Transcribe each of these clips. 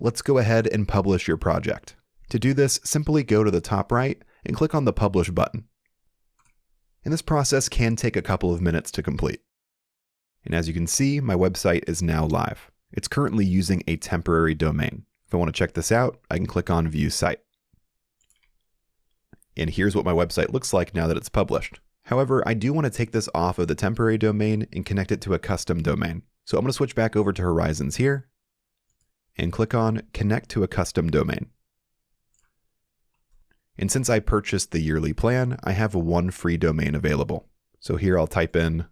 Let's go ahead and publish your project. To do this, simply go to the top right and click on the Publish button. And this process can take a couple of minutes to complete. And as you can see, my website is now live. It's currently using a temporary domain. If I want to check this out, I can click on View Site. And here's what my website looks like now that it's published. However, I do want to take this off of the temporary domain and connect it to a custom domain. So I'm going to switch back over to Horizons here and click on Connect to a Custom Domain. And since I purchased the yearly plan, I have one free domain available. So here I'll type in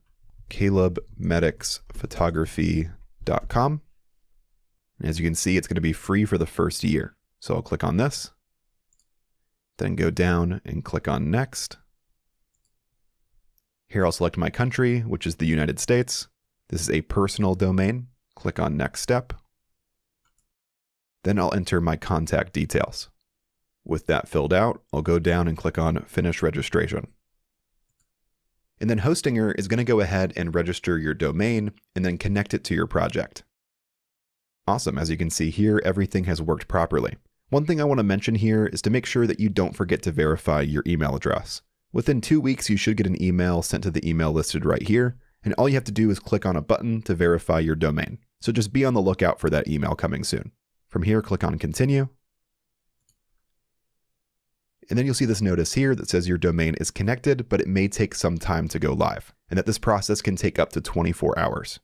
calebmedicsphotography.com. And as you can see, it's going to be free for the first year. So I'll click on this, then go down and click on Next. Here I'll select my country, which is the United States. This is a personal domain. Click on Next Step. Then I'll enter my contact details. With that filled out, I'll go down and click on Finish Registration. And then Hostinger is going to go ahead and register your domain and then connect it to your project. Awesome, as you can see here, everything has worked properly. One thing I want to mention here is to make sure that you don't forget to verify your email address. Within 2 weeks, you should get an email sent to the email listed right here, and all you have to do is click on a button to verify your domain. So just be on the lookout for that email coming soon. From here, click on Continue. And then you'll see this notice here that says your domain is connected, but it may take some time to go live, and that this process can take up to 24 hours.